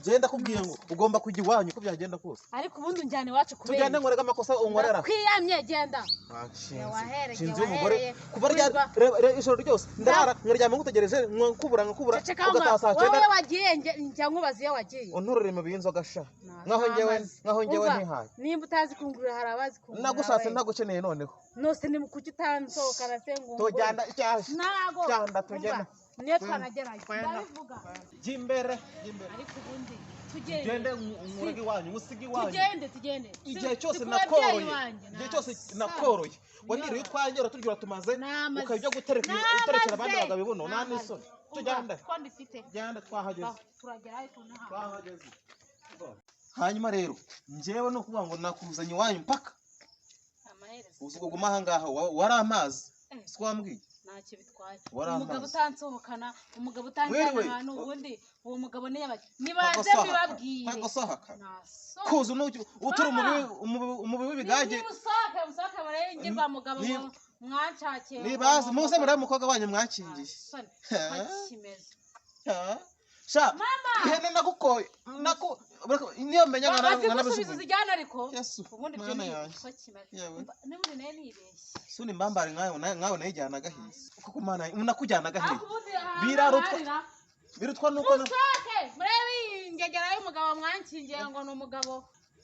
genda kubwiye ngo ugomba kujya iwanyu ko byagenda kose ariko ubundi unjyane iwacu kubera tugende ngorega amakosa unkorera kwiyamye genda shinzi umugore kuva rya ijoro ryose ndarara nkaryama ngutegereje nkubura ugataha saa 9 wowe wagiye njya nkubaza iyo wagiye ontorere mu binzoga sha nkaho njyewe ntihaye nimba utazi kungurira hari abazi kungurira nagushatse ntagukeneye noneho nose ni kuki utansohokana se ngo tujyana nago cyanda tugenda niyo twanagerayo ndabivuga jimbere ariko ubundi tugende ngurege iwanyu musigi iwanyu tugende igihe cyose nakoroye waniriye twangera turyo tumaze ukajya guterekera abandi bagabo ibuno nani isoni tugenda genda twahageze turagera ariko twahageze hanyuma rero njyewe no kuvuga ngo nakuzanye iwanyu mpaka uzi kuguma aha ngaho wari amazi twambwiye ntacyo bitwaye umugabo utansohokana umugabo utanjyana ahantu ubundi uwo mugabo nibaze bibabwire kuza uturi umubi w'ibigage musaka barengirwa mugabo mwancakiye nibaze muze muri mukobwa wanyu mwakingiye sha ihene nagukoye niyo menya nabisubiza zijyana ariko ubundi byo ko kimeze n'ubundi nayo nibeshye suni mbambare nkawe nayijyana gahise kuko mana unakujyana gahise birutwa nuko musake murebe ingegera y'umugabo mwankingiye ngo ni umugabo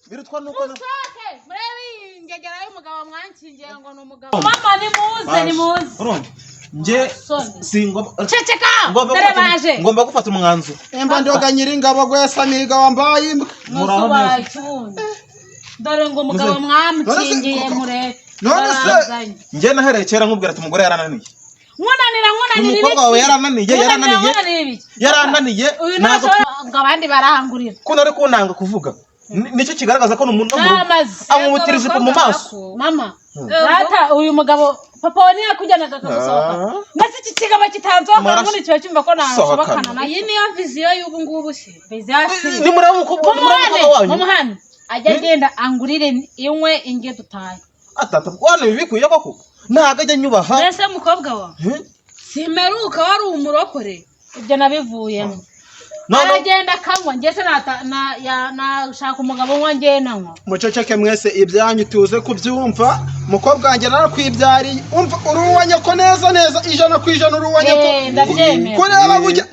birutwa nuko musake murebe ingegera y'umugabo mwankingiye ngo ni umugabo mama nimuze nje singomba ceceka darabaje ngomba gufata umwanzu emba ndoga nyiringabo gwesa niga wambaye imbwa muraho dore ngo umugabo mwamkingiye mure none se nje naherekera nkubwira ati umugore yarananiye nkunanira umukobwa wawe yarananiye ntabwo abandi barahangurira ko nari kunanga kuvuga nicyo kigaragaza ko n'umuntu amumutirije mu maso mama rata uyu mugabo papa wani yakujyanaga akagusohoka ndetse iki kigabo kitanzoka ngo nicyo cyumva ko nashobokana na iyi niyo viziyo y'ubu ngubu se ni muraho wanyu umuhani ajya agenda angurire inkwe inge dutaye atata bwana bibikuye koko ntago ajya nyubaha mbese mukobwa wa simeruka wari umurokore ibyo nabivuyemo aragenda kanywa ngese nashaka umugabo wanjye nanywa muceceke mwese ibyanyu tuze kubyumva mukobwa wanjye narakwibyariye umva uruwanya ko neza ijana ku ijana uruwanya ko ndabyemera kureba bujya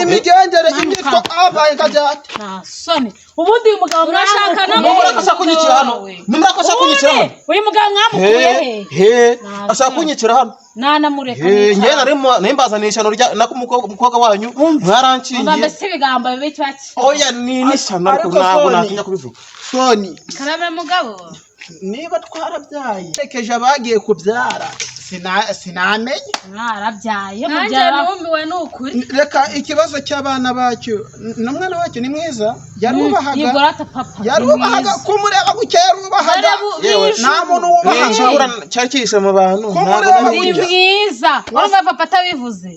imigendere imyitwa abaye kajyate nasone ubundi uyu mugabo mwashakana murakasha kunyicira hano murakasha kunyicira hano uyu mugabo mwamukuye he ashaka kunyicira hano nanamureka nge narimbazanisha nako umukobwa wanyu mwarankingiye mbese ibigambo bibiki baki oya ni sana ntabwo natinya kubivuga soni karame mugabo niba twarabyaye tekeje abagiye kubyara sinamenye mwarabyaye mubyara numbiwe n'ukuri reka ikibazo cy'abana bacyo n'umwana wacyo ni mwiza yarubahaga kumureba gucya yarubahaga nta muntu wubahaga cyari kihishe mu bantu kumureba ni mwiza urumva papa atabivuze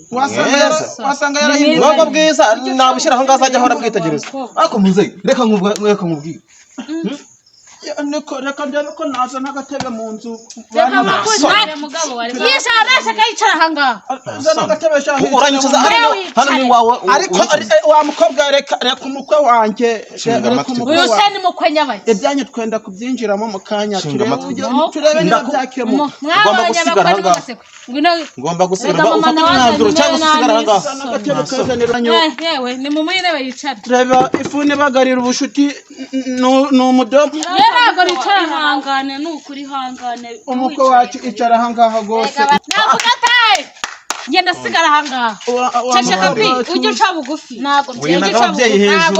wasanga yarahinduye nubwo bwiza nabushyira aho ngaho ajya ahora bwitegereza ariko muze reka nkubwire reka njyane ko naza n'agatebe mu nzu yicara aha ngaha zana agatebe uranyicaza hano ni wawe ariko wa mukobwa reka umukwe wanjye uyu se ni mukwe nyabaye ibyanyu twenda kubyinjiramo mu kanya turebe niba byakemuka mwabonye abakwe n'amaseko ngomba gusigara umwanzuro cyangwa usigara aha ngaha yewe ni mu mwirebe yicara reba ifuni bagarira ubushuti ni umudomo ntabwo ricara hangane n'ukuri hangane umukwe wacu icara aha ngaha rwose ntabwo gataye ngenda sigara aha ngaha ceceka pi ujye uca bugufi ntabwo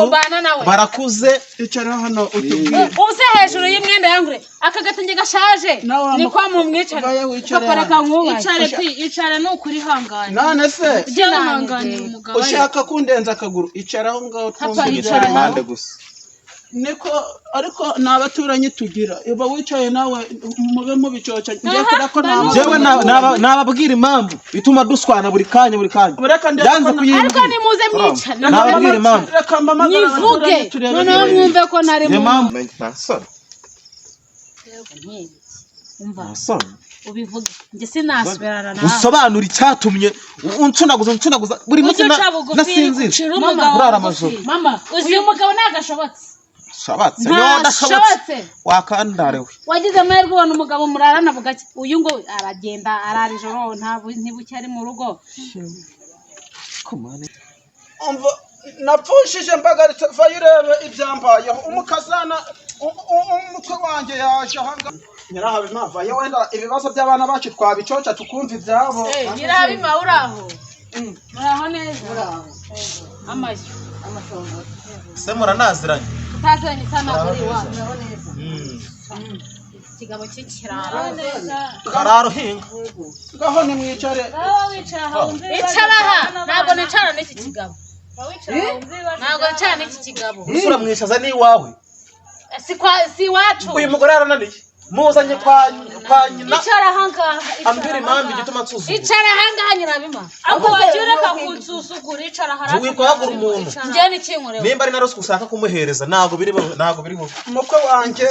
mbana nawe barakuze icara hano utubwire uze hejuru y'imyenda yangure aka gatenge gashaje ni kwa mu mwicara papa reka nkubaye icare pi icara n'ukuri hangane none se ujye hangane umugabo ushaka kundenza akaguru icara aho ngaho twumva impande gusa niko ariko nabaturanyi tugira iba wicaye nawe mube mubicoca ngiye kurako jewe nababwira impamvu bituma duswana buri kanya yanze kuyimbwira ariko nimuze mwica nababwira impamvu reka mpamagara abaturanye turebe noneho mwumve ko nari mu umva ubivuge njye sinasubirana nawe usobanura icyatumye uncunaguza buri munsi nasinzira urara amajoro mama uyu mugabo ntagashobotse shabatse niyo ndashobotse wakandarewe wagize amahirwe ubona umugabo murarana bugake uyu ngo aragenda arara ijoro ntibuke ari mu rugo napfushije mbagaritse vayirebe ibyambayeho umukazana umutwe wanjye yaje ahanga nyirahabi mpavaye wenda ibibazo by'abana bacu twabicoca tukumva ibyabo nyirahabi ma uraho muraho neza uraho amashyo se muranaziranye utazanye sana kuri iwacu muraho neza ikigabo cy'ikiraro kararo hinga ngaho nimwicare icara aha ntabwo nicara n'iki kigabo ntabwo nicara n'iki kigabo usura mwishaza n'iwawe si iwacu uyu mugore yarananiye muzanye kwa nyina icara ahangaha ambwira impamvu igituma nsuzugura icara ahangaha nyirabima ahubwo wagira ureka kunsusugura icara harafi wikwagura umuntu njye n'ikinkorewe nimba ari na ruswa ushaka kumuhereza ntabwo biri umukwe wanjye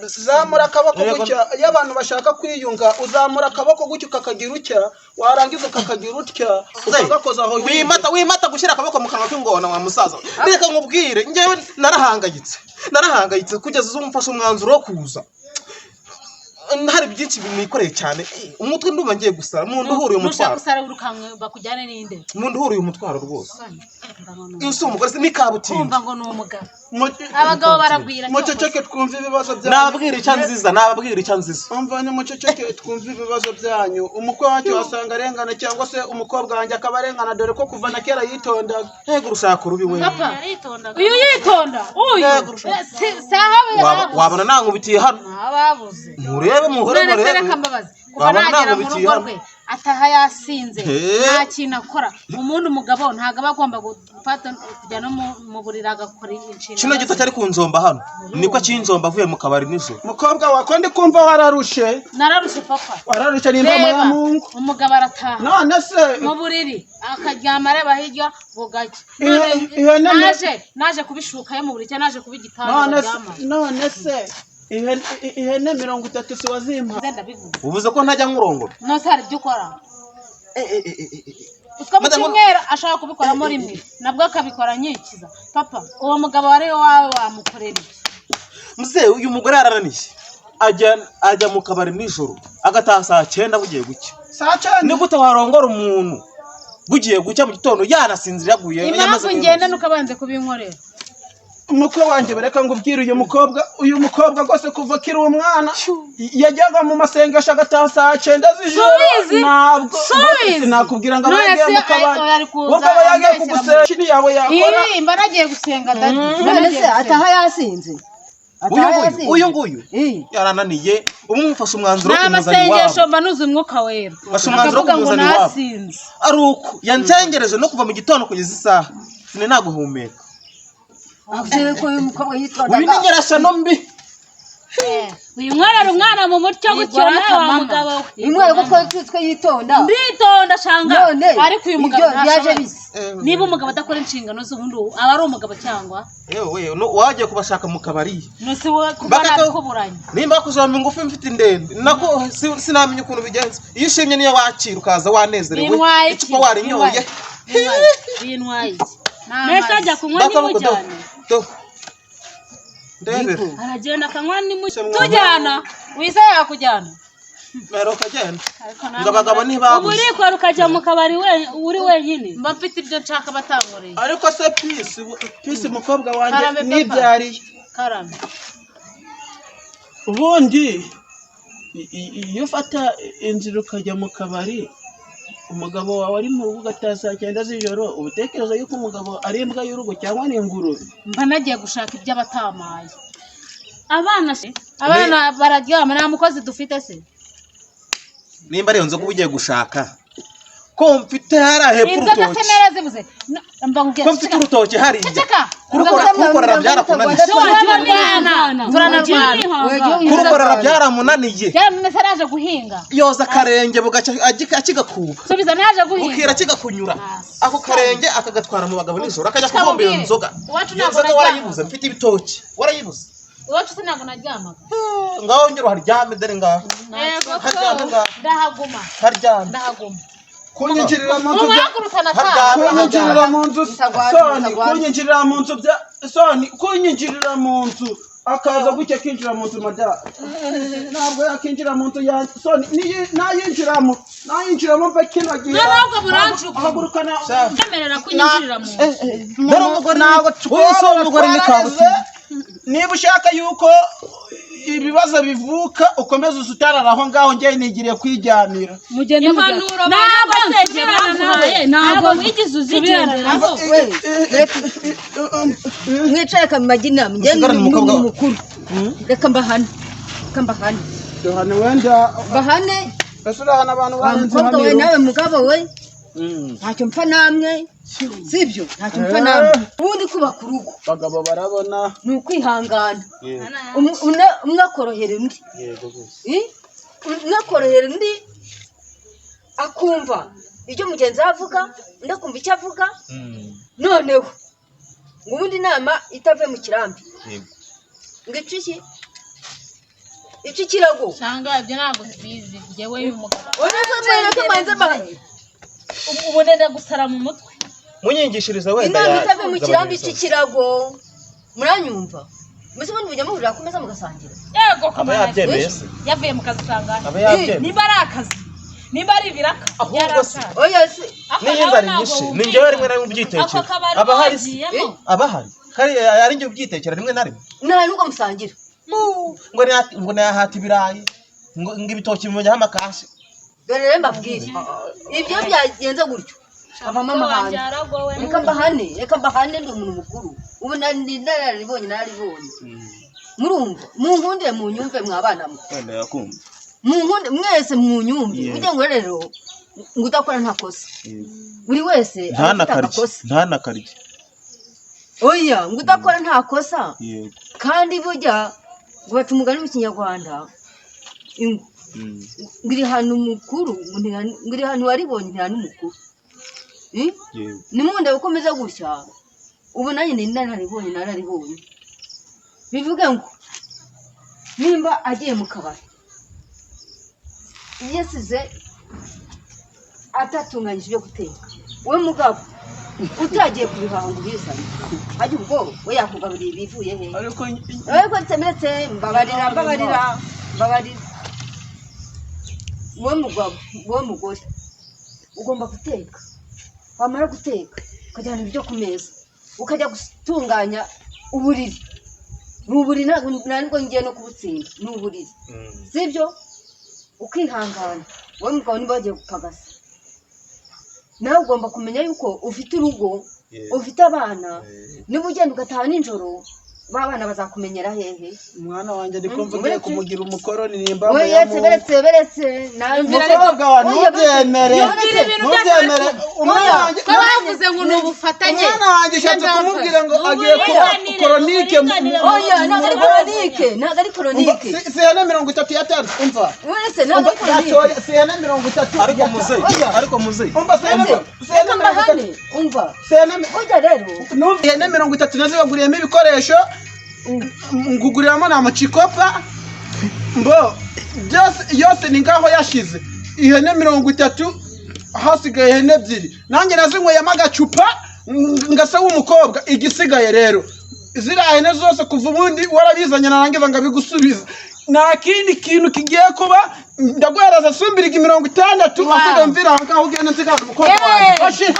zamura akaboko gutya iyo abantu bashaka kwiyunga uzamura akaboko gutya ukakagira utya warangiza ukakagira utya ukagakoza aho wimata gushyira akaboko mu kanwa k'ingona wa musaza reka nkubwire njyewe narahangayitse kugeza uzo umufashe umwanzuro wo kuza hari byinshi bimwikoreye cyane umutwe ndumva ngiye gusara umuntu uhuriye umutwaro gusara urukanwe bakujyane n'inde umuntu uhuriye umutwaro rwose iyo si umugore ni kabutindi kumva ngo ni umugabo abagabo baragwira muceceke twumva ibibazo byanyu nababwira icyo nziza umvanye muceceke twumva ibibazo byanyu umukwe wanjye wasanga arengana cyangwa se umukobwa wanjye akaba arengana dore ko kuva na kera yitondaga yego urushaka urubi we uyu yitonda wabona nankubitiye hano ababuze murebe reka mbabazi kuva nagera mu rugo rwe ataha yasinze nta kintu akora umuntu umugabo ntabwo aba agomba gufata kujya no mu buriri agakora inshingano kino gito cyari kunzomba hano niko akinzomba avuye mu kabari nijoro mukobwa wako ndi kumva wararushe nararushe papa wararushe nimba mwamungu umugabo arataha none se mu buriri akaryama areba hirya bugacya naje kubishukayo mu buriri naje kubigitanga none se ihene 30 si wazimpa uvuze ko ntajya nkurongora no sari byo ukora utwo cyumwera ashaka kubikoramo rimwe nabwo akabikora nyikiza papa uwo mugabo wari wawe wamukorera iki mzee uyu mugore yarananiye ajya mu kabari nijoro agataha saa 9 bugiye gucya saa 9 ni gute warongora umuntu bugiye gucya mu gitondo yanasinzira yaguye impamvu ngenda nukabanze kubinkorera umukwe wanjye bereka ngo ubwire uyu mukobwa gose kuva kiri umwana yajyaga mu masengesho agataha saa 9 z'ijoro ntabwo nakubwira ngo abagiye mu kabari ukaba yagiye kugusenya kini yawe yakora imba nagiye gusenga dadi none se ataha yasinze uyu nguyu yarananiye umufasha umwanzuro wo kumuzana iwabo n'amasengesho mba nuzi umwuka wera bashumwanzuro wo kumuzana iwabo ari uko yancengereje no kuva mu gitondo kugeza isaha sine naguhumeka avuze ko uyu mukobwa yitwaga uyu ni nyirasano mbi uyu mwana umwana mu mutyo gutyo nawe wa mugabo imwe ko twe yitonda nditonda shanga ariko uyu mugabo yaje bise niba umugabo adakora inshingano z'ubundi aba ari umugabo cyangwa yewe wagiye kubashaka mu kabari nose kubana kuburanye nimba kuzomba ingufu mfite indende nako sinamenye ukuntu bigenze iyo ushimye niyo wakira ukaza wanezerewe icupa warinyoye binwaye nese ajya kunywa n'imujyana ndebera aragenda akanywa n'imujyana tujyana wise yakujyana rero kagenda ngo abagabo ntibabuze ubu urikora ukajya mu kabari uri wenyine mba mfite ibyo nshaka batankoreye ariko se pisi mukobwa wanjye nibyariye karame ubundi iyo ufata inzira ukajya mu kabari umugabo wawe ari mu rugo ugataha saa 9 z'ijoro ubutekereza yuko umugabo ari imbwa y'urugo cyangwa ni ingurube mba nagiye gushaka ibyo abatamaye abana bararyama nta mukozi dufite se nimba ari nzo kubugiye gushaka ko mfite harahe urutoki ko mfite urutoki hari kurukorera byarakunaniye kurukorera byaramunaniye mese naje guhinga yoza akarenge bugaca akigakuba subiza naje guhinga ukira kigakunyura ako karenge akagatwara mu bagabo nijoro akajya kubombera inzoga warayibuze mfite ibitoki warayibuze iwacu se ntabwo naryamaga ngaho ngiro haryame dore ngaho yego haryame ngaho ndahaguma haryame ndahaguma kunyinjirira mu nzu umwagurutana kunyinjirira mu nzu soni kunyinjirira mu nzu bya soni kunyinjirira mu nzu akaza gutya kinjira mu nzu madara ntabwo yakinjira mu nzu ya soni nayinjiramo mva kino gihe ntabwo buranjuka ahagurukana ndemerera kunyinjirira mu nzu dore umugore ntabwo twese umugore ni kabusi niba ushaka yuko ibibazo bivuka ukomeza usutarara aho ngaho njye nigiriye kwijyanira mugende impanuro ntabwo wigize uzigenderaho mwicaye kamagi inama njye ni mukuru reka mbahane duhane wenda bahane ese urahana abantu mukobwa we nawe mugabo we ntacyo mpfa namwe sibyo ntacyo mpfa namwe ubundi kubaka urugo bagabo barabona ni ukwihangana umwe akorohera undi umwe akorohera undi akumva ibyo mugenzi we avuga undi akumva icyo avuga noneho ngo ubundi inama itave mu kirambi ngo iki kirago cyangwa ibyo ntabwo tubizi njyewe uyu mugabo ubu nenda gusara mu mutwe munyingishiriza wenda inama itave mu kirambi iki kirago muranyumva mbese ubundi mujya muhurira ku meza mugasangira yego aba yabyemeye se yavuye mu kazi sangana aba yabyemeye niba ari akazi niba ari ibiraka ahubwo se oya se n'inzara nyinshi ni njyewe rimwe na rimwe ubyitekera abahari se abahari kari ari njye ubyitekera rimwe na rimwe nta nubwo musangira ngo nayahata ibirayi ngo ibitoki bimujyaho amakasi dore rero mbabwire ibyo byagenze gutyo avamo amahane reka mbahane ndi umuntu mukuru ubu nararibonye murumva munkundire munyumve mwabana mwe mwese munyumve kugira ngo rero ngo udakora nta kosa buri wese ntanakarye oya ngo udakora nta kosa kandi burya ngo baca umugani mu kinyarwanda ngo iri hantu mukuru ngo iri hantu waribonye iri hantu mukuru nimunde ukomeza gutya ubu nanjye nararibonye bivuge ngo nimba agiye mu kabari yasize atatunganyije ibyo guteka wowe mugabo utagiye kubihaha ngo ubizane ajya ubwoba we yakugaburiye ibivuye he ariko temeretse mbabarira wowe mugabo wowe mugore ugomba guteka wamara guteka ukajyana ibyo ku meza ukajya gutunganya uburiri ni uburiri ntabwo ngiye no kubutsinda ni uburiri sibyo ukihangana wowe mugabo niba wagiye gupagasa nawe ugomba kumenya yuko ufite urugo ufite abana niba ugenda ugataha nijoro ba bana bazakumenyera hehe umwana wanjye ndi kumva ugiye kumugira umukoroni nimba beretse umukobwa wa ntubyemere umwana wanjye bavuze ngo ni ubufatanye umwana wanjye ushatse kumubwira ngo agiye kuba koronike oya ntabwo ari koronike si ihene 30 yatanze umva wese ntabwo ari koronike si ihene 30 ariko muzeyi umva si ihene mbahane umva ujya rero ihene 30 nazo baguriyemo ibikoresho nguguriramo na mucikopa mbo yose ni ngaho yashize ihene 30 hasigaye ihene 2 nanjye nazinyweyemo agacupa ngasa w'umukobwa igisigaye rero ziriya hene zose kuva ubundi warabizanye narangiza ngabigusubiza nta kindi kintu kigiye kuba ndaguhereza sumbirigi 60 asigaye mvira aho ngaho ugenda nsigana umukobwa wanjye